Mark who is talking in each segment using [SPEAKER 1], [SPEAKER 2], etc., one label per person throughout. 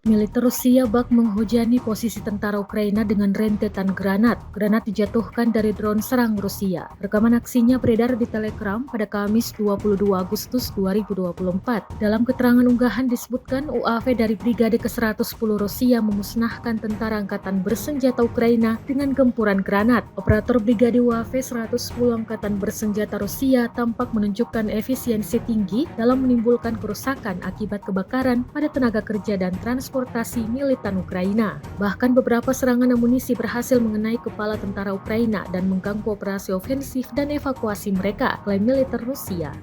[SPEAKER 1] Militer Rusia bak menghujani posisi tentara Ukraina dengan rentetan granat. Granat dijatuhkan dari drone serang Rusia. Rekaman aksinya beredar di Telegram pada Kamis 22 Agustus 2024. Dalam keterangan unggahan disebutkan UAV dari Brigade ke-110 Rusia memusnahkan tentara angkatan bersenjata Ukraina dengan gempuran granat. Operator Brigade UAV 110 Angkatan Bersenjata Rusia tampak menunjukkan efisiensi tinggi dalam menimbulkan kerusakan akibat kebakaran pada tenaga kerja dan transportasi militan Ukraina. Bahkan beberapa serangan amunisi berhasil mengenai kepala tentara Ukraina dan mengganggu operasi ofensif dan evakuasi mereka, klaim militer Rusia.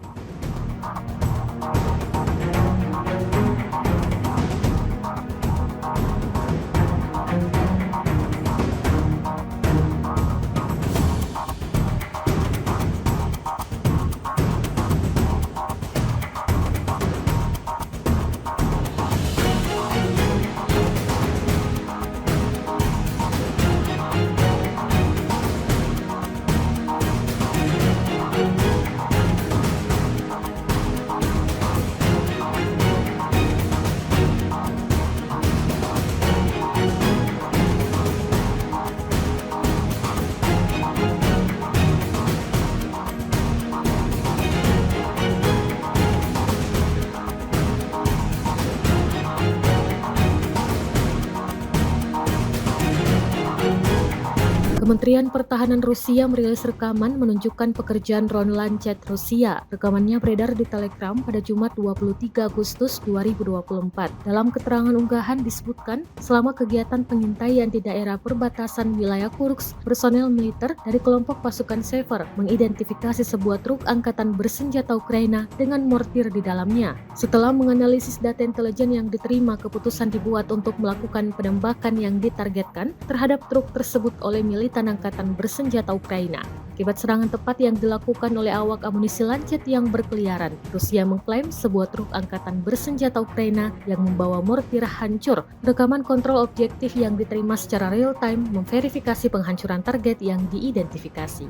[SPEAKER 1] Kementerian Pertahanan Rusia merilis rekaman menunjukkan pekerjaan drone Lancet Rusia. Rekamannya beredar di Telegram pada Jumat 23 Agustus 2024. Dalam keterangan unggahan disebutkan, selama kegiatan pengintaian di daerah perbatasan wilayah Kursk, personel militer dari kelompok pasukan Sever mengidentifikasi sebuah truk angkatan bersenjata Ukraina dengan mortir di dalamnya. Setelah menganalisis data intelijen yang diterima, keputusan dibuat untuk melakukan penembakan yang ditargetkan terhadap truk tersebut oleh militan angkatan bersenjata Ukraina. Akibat serangan tepat yang dilakukan oleh awak amunisi Lancet yang berkeliaran, Rusia mengklaim sebuah truk angkatan bersenjata Ukraina yang membawa mortir hancur. Rekaman kontrol objektif yang diterima secara real-time memverifikasi penghancuran target yang diidentifikasi.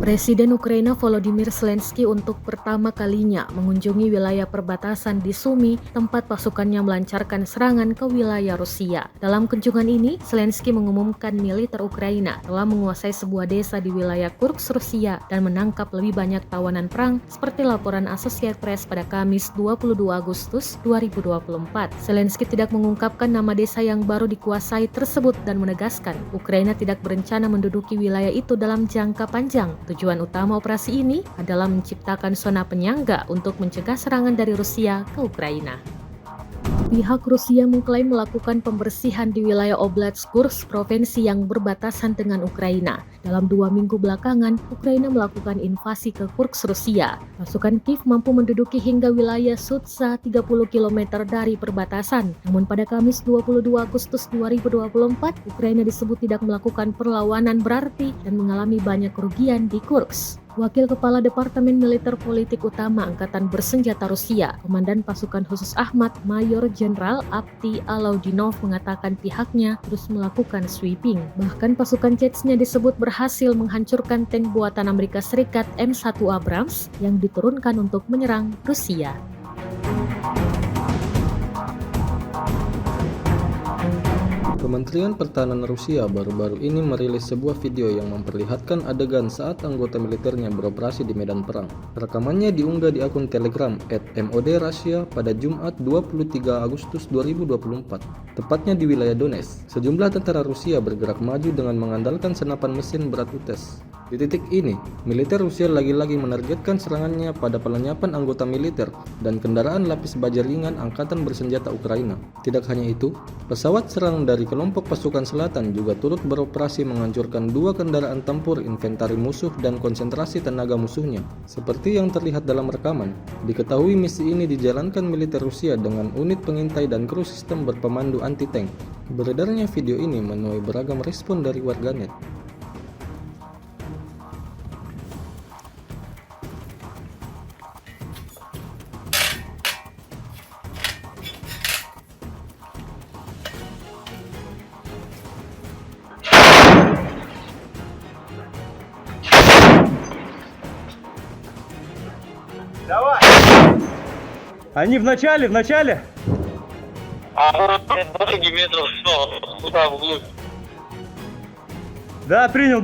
[SPEAKER 1] Presiden Ukraina Volodymyr Zelensky untuk pertama kalinya mengunjungi wilayah perbatasan di Sumy, tempat pasukannya melancarkan serangan ke wilayah Rusia. Dalam kunjungan ini, Zelensky mengumumkan militer Ukraina telah menguasai sebuah desa di wilayah Kursk, Rusia, dan menangkap lebih banyak tawanan perang, seperti laporan Associated Press pada Kamis 22 Agustus 2024. Zelensky tidak mengungkapkan nama desa yang baru dikuasai tersebut dan menegaskan Ukraina tidak berencana menduduki wilayah itu dalam jangka panjang. Tujuan utama operasi ini adalah menciptakan zona penyangga untuk mencegah serangan dari Rusia ke Ukraina. Pihak Rusia mengklaim melakukan pembersihan di wilayah Oblast Kursk, provinsi yang berbatasan dengan Ukraina. Dalam 2 minggu belakangan, Ukraina melakukan invasi ke Kursk, Rusia. Pasukan Kiev mampu menduduki hingga wilayah Sudza 30 km dari perbatasan. Namun pada Kamis 22 Agustus 2024, Ukraina disebut tidak melakukan perlawanan berarti dan mengalami banyak kerugian di Kursk. Wakil Kepala Departemen Militer Politik Utama Angkatan Bersenjata Rusia, Komandan Pasukan Khusus Ahmad, Mayor Jenderal Avdiy Alaudinov mengatakan pihaknya terus melakukan sweeping. Bahkan pasukan Chechnya disebut berhasil menghancurkan tank buatan Amerika Serikat M1 Abrams yang diturunkan untuk menyerang Rusia.
[SPEAKER 2] Kementerian Pertahanan Rusia baru-baru ini merilis sebuah video yang memperlihatkan adegan saat anggota militernya beroperasi di medan perang. Rekamannya diunggah di akun Telegram @MOD_Russia pada Jumat 23 Agustus 2024, tepatnya di wilayah Donetsk. Sejumlah tentara Rusia bergerak maju dengan mengandalkan senapan mesin berat UTES. Di titik ini, militer Rusia lagi-lagi menargetkan serangannya pada pelenyapan anggota militer dan kendaraan lapis baja ringan Angkatan Bersenjata Ukraina. Tidak hanya itu, pesawat serang dari kelompok pasukan selatan juga turut beroperasi menghancurkan 2 kendaraan tempur inventari musuh dan konsentrasi tenaga musuhnya. Seperti yang terlihat dalam rekaman, diketahui misi ini dijalankan militer Rusia dengan unit pengintai dan kru sistem berpemandu anti-tank. Beredarnya video ini menuai beragam respon dari warganet.
[SPEAKER 3] Они в начале.
[SPEAKER 4] 20 метров, все, туда, вглубь.
[SPEAKER 3] Да, принял.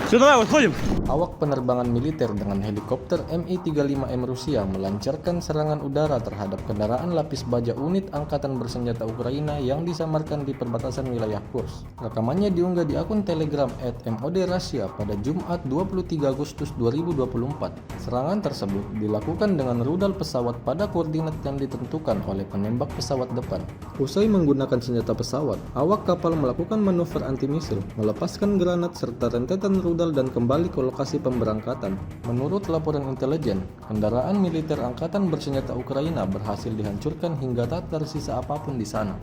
[SPEAKER 3] Все, давай, выходим.
[SPEAKER 2] Awak penerbangan militer dengan helikopter Mi-35M Rusia melancarkan serangan udara terhadap kendaraan lapis baja unit angkatan bersenjata Ukraina yang disamarkan di perbatasan wilayah Kursk. Rekamannya diunggah di akun Telegram @MOD-Russia pada Jumat 23 Agustus 2024. Serangan tersebut dilakukan dengan rudal pesawat pada koordinat yang ditentukan oleh penembak pesawat depan. Usai menggunakan senjata pesawat, awak kapal melakukan manuver anti-misil, melepaskan granat serta rentetan rudal dan kembali ke lokasi pemberangkatan. Menurut laporan intelijen, kendaraan militer angkatan bersenjata Ukraina berhasil dihancurkan hingga tak tersisa apapun di sana.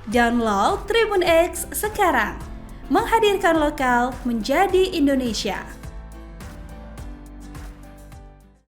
[SPEAKER 5] Download Tribun X sekarang, menghadirkan lokal menjadi Indonesia.